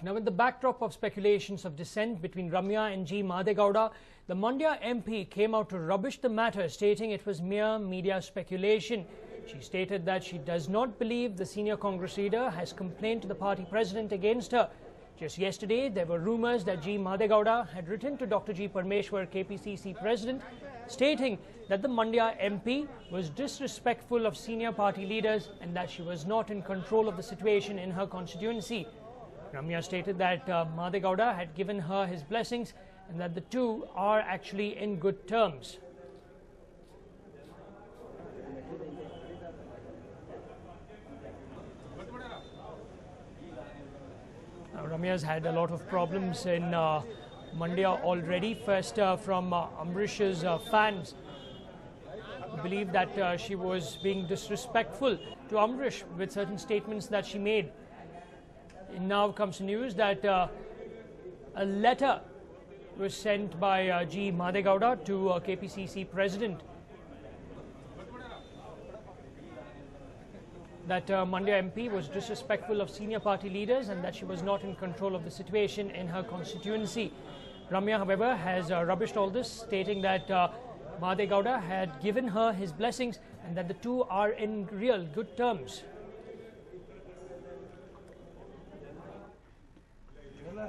Now, in the backdrop of speculations of dissent between Ramya and G. Madegowda, the Mandya MP came out to rubbish the matter, stating it was mere media speculation. She stated that she does not believe the senior Congress leader has complained to the party president against her. Just yesterday, there were rumours that G. Madegowda had written to Dr. G. Parmeshwar, KPCC president, stating that the Mandya MP was disrespectful of senior party leaders and that she was not in control of the situation in her constituency. Ramya stated that Madegowda had given her his blessings and that the two are actually in good terms. Now, Ramya's had a lot of problems in Mandya already. First, from Amrish's fans, who believe that she was being disrespectful to Amrish with certain statements that she made. And now comes news that a letter was sent by G. Madegowda to KPCC president that Mandya MP was disrespectful of senior party leaders and that she was not in control of the situation in her constituency. Ramya, however, has rubbished all this, stating that Madegowda had given her his blessings and that the two are in real good terms.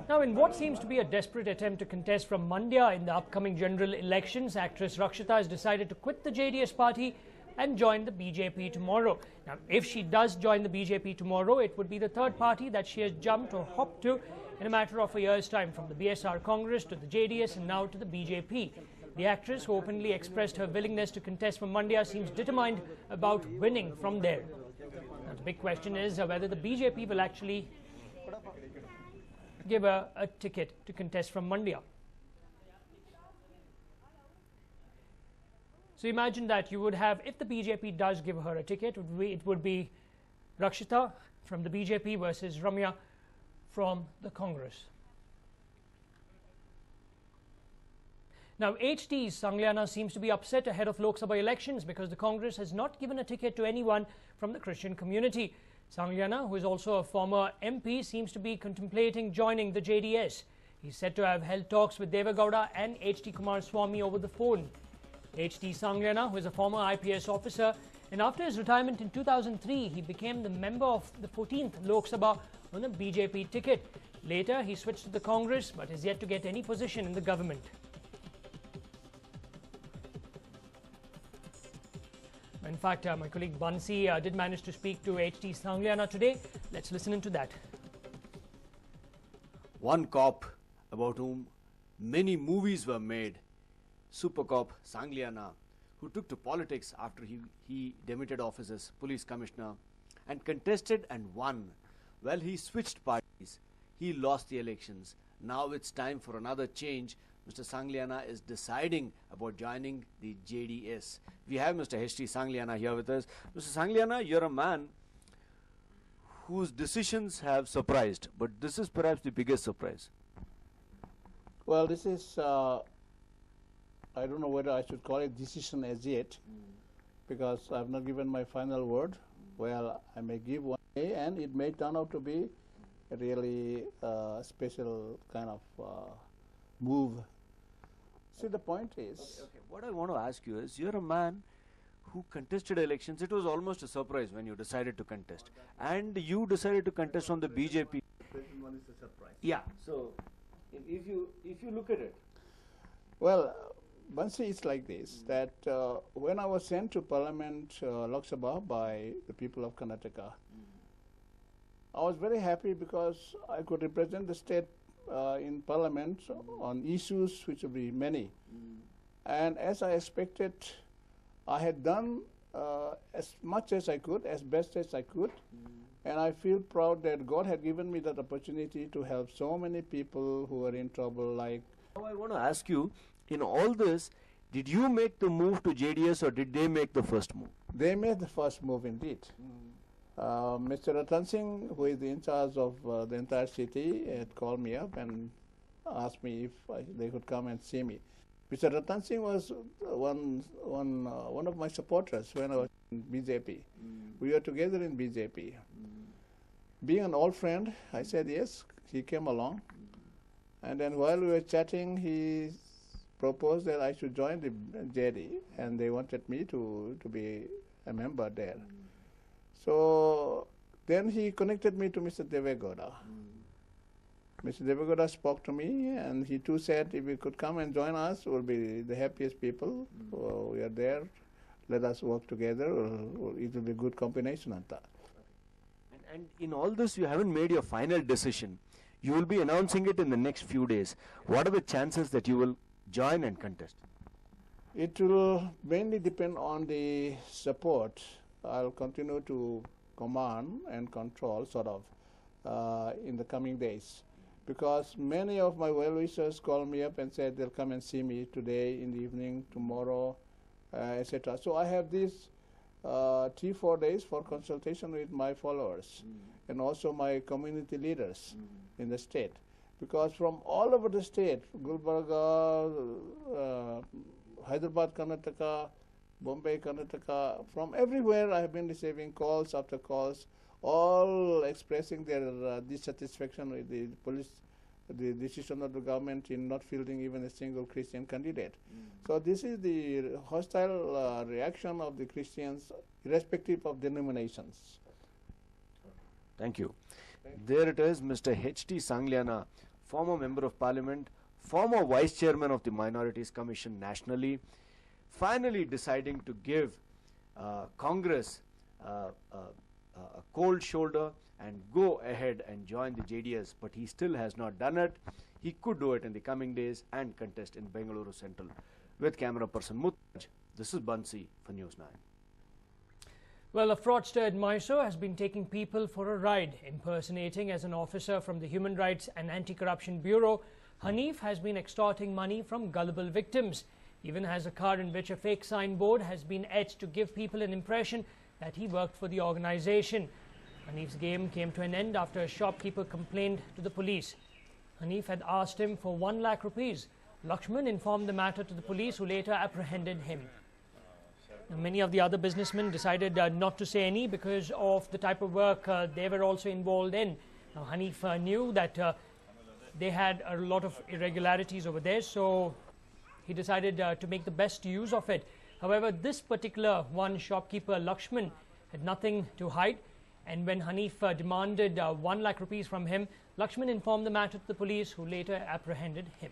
Now, in what seems to be a desperate attempt to contest from Mandya in the upcoming general elections, actress Rakshita has decided to quit the JDS party and join the BJP tomorrow. Now, if she does join the BJP tomorrow, it would be the third party that she has jumped or hopped to in a matter of a year's time, from the BSR Congress to the JDS and now to the BJP. The actress, who openly expressed her willingness to contest from Mandya, seems determined about winning from there. Now, the big question is whether the BJP will actually give her a ticket to contest from Mandya. So imagine that you would have, if the BJP does give her a ticket, it would be Rakshita from the BJP versus Ramya from the Congress. Now, HT Sangliana seems to be upset ahead of Lok Sabha elections because the Congress has not given a ticket to anyone from the Christian community. Sangliana, who is also a former MP, seems to be contemplating joining the JDS. He's said to have held talks with Devagowda and HT Kumaraswamy over the phone. HT Sangliana, who is a former IPS officer, and after his retirement in 2003, he became the member of the 14th Lok Sabha on a BJP ticket. Later, he switched to the Congress, but is yet to get any position in the government. In fact, my colleague Bansi did manage to speak to HT Sangliana today. Let's listen into that. One cop about whom many movies were made, Super Cop Sangliana, who took to politics after he demitted office as police commissioner and contested and won. Well, he switched parties. He lost the elections. Now it's time for another change. Mr. Sangliana is deciding about joining the JDS. We have Mr. H.T. Sangliana here with us. Mr. Sangliana, you're a man whose decisions have surprised, but this is perhaps the biggest surprise. Well, this is, I don't know whether I should call it decision as yet, because I've not given my final word. Well, I may give one day, and it may turn out to be a really special kind of move. See, the point is... Okay. What I want to ask you is, you're a man who contested elections. It was almost a surprise when you decided to contest. And you decided to contest from the BJP. One is a surprise. Yeah. So, if you look at it. Well, Bansi, it's like this, that when I was sent to Parliament, Lok Sabha, by the people of Karnataka, I was very happy because I could represent the state in Parliament on issues which would be many. And as I expected, I had done as much as I could, as best as I could. And I feel proud that God had given me that opportunity to help so many people who are in trouble. Like, now I want to ask you, in all this, did you make the move to JDS or did they make the first move? They made the first move indeed. Mr. Ratan Singh, who is in charge of the entire city, had called me up and asked me if they could come and see me. Mr. Ratan Singh was one of my supporters when I was in BJP. We were together in BJP. being an old friend, I said yes. He came along. And then while we were chatting, he proposed that I should join the JD, and they wanted me to be a member there. So then he connected me to Mr. Devegoda. Mr. Devegoda spoke to me, and he too said, if you could come and join us, we'll be the happiest people. We are there. Let us work together. It will be a good combination. And in all this, you haven't made your final decision. You will be announcing it in the next few days. What are the chances that you will join and contest? It will mainly depend on the support. I'll continue to command and control, sort of, in the coming days. Because many of my well-wishers called me up and said they'll come and see me today, in the evening, tomorrow, etc. So I have these 3-4 days for consultation with my followers and also my community leaders in the state. Because from all over the state, Gulbarga, Hyderabad, Karnataka, Bombay, Karnataka, from everywhere I have been receiving calls after calls, all expressing their dissatisfaction with the police, the decision of the government in not fielding even a single Christian candidate. So this is the hostile reaction of the Christians, irrespective of denominations. Thank you. There it is, Mr. H.T. Sangliana, former Member of Parliament, former Vice Chairman of the Minorities Commission nationally, finally deciding to give Congress a cold shoulder and go ahead and join the JDS, but he still has not done it. He could do it in the coming days and contest in Bengaluru Central. With camera person Muttaj, this is Bansi for News 9. Well, a fraudster at Mysore has been taking people for a ride. Impersonating as an officer from the Human Rights and Anti-Corruption Bureau, Hanif has been extorting money from gullible victims. Even has a car in which a fake signboard has been etched to give people an impression that he worked for the organization. Hanif's game came to an end after a shopkeeper complained to the police. Hanif had asked him for 1 lakh rupees. Lakshman informed the matter to the police, who later apprehended him. Now, many of the other businessmen decided not to say any because of the type of work they were also involved in. Now, Hanif knew that they had a lot of irregularities over there, so he decided to make the best use of it. However, this particular one shopkeeper, Lakshman, had nothing to hide, and when Hanif demanded 1 lakh rupees from him, Lakshman informed the matter to the police, who later apprehended him.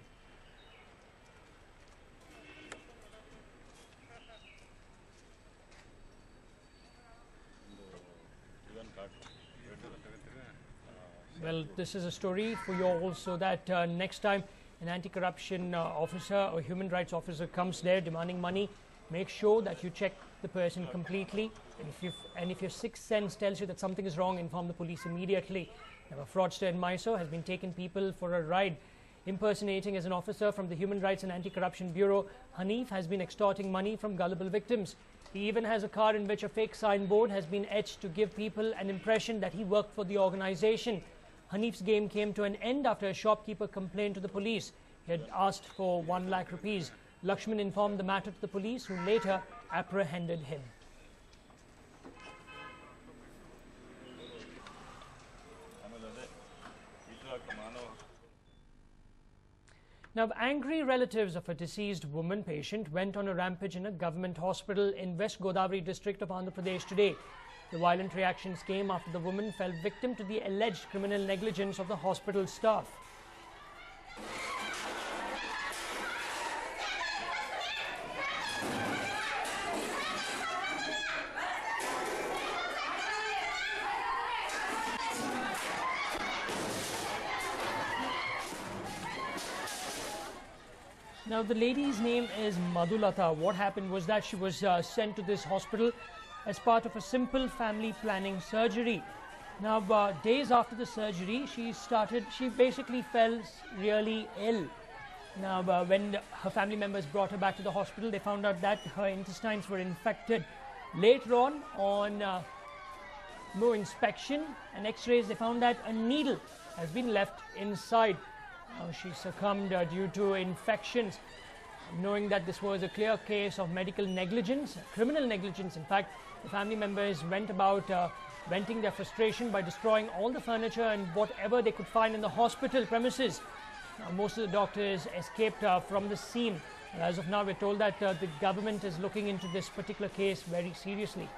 Well, this is a story for you all, so that next time an anti-corruption officer or human rights officer comes there demanding money, make sure that you check the person completely, and if your sixth sense tells you that something is wrong, inform the police immediately. Now, a fraudster in Mysore has been taking people for a ride. Impersonating as an officer from the Human Rights and Anti-Corruption Bureau, Hanif has been extorting money from gullible victims. He even has a car in which a fake signboard has been etched to give people an impression that he worked for the organization. Hanif's game came to an end after a shopkeeper complained to the police. He had asked for 1 lakh rupees. Lakshman informed the matter to the police, who later apprehended him. Now, angry relatives of a deceased woman patient went on a rampage in a government hospital in West Godavari district of Andhra Pradesh today. The violent reactions came after the woman fell victim to the alleged criminal negligence of the hospital staff. Now, the lady's name is Madhulata. What happened was that she was sent to this hospital as part of a simple family planning surgery. Now, days after the surgery, she basically fell really ill. Now, when her family members brought her back to the hospital, they found out that her intestines were infected. Later on no inspection and x-rays, they found that a needle has been left inside. She succumbed due to infections. Knowing that this was a clear case of medical negligence, criminal negligence in fact, the family members went about venting their frustration by destroying all the furniture and whatever they could find in the hospital premises. Now, most of the doctors escaped from the scene. As of now, we're told that the government is looking into this particular case very seriously.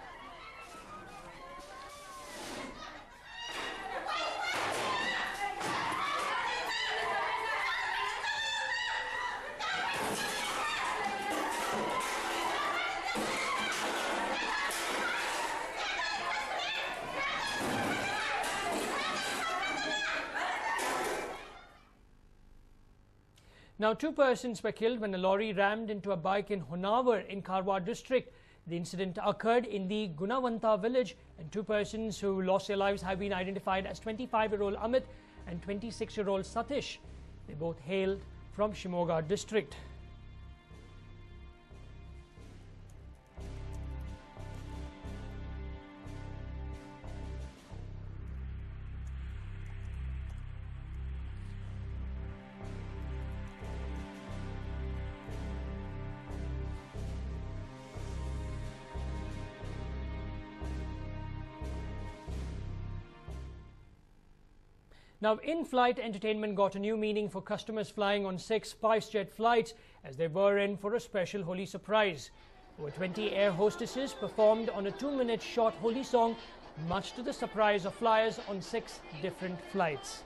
Now, 2 persons were killed when a lorry rammed into a bike in Honawar in Karwar district. The incident occurred in the Gunawanta village, and 2 persons who lost their lives have been identified as 25-year-old Amit and 26-year-old Satish. They both hailed from Shimoga district. Now, in-flight entertainment got a new meaning for customers flying on 6 SpiceJet flights as they were in for a special Holi surprise. Over 20 air hostesses performed on a 2-minute short Holi song, much to the surprise of flyers on 6 different flights.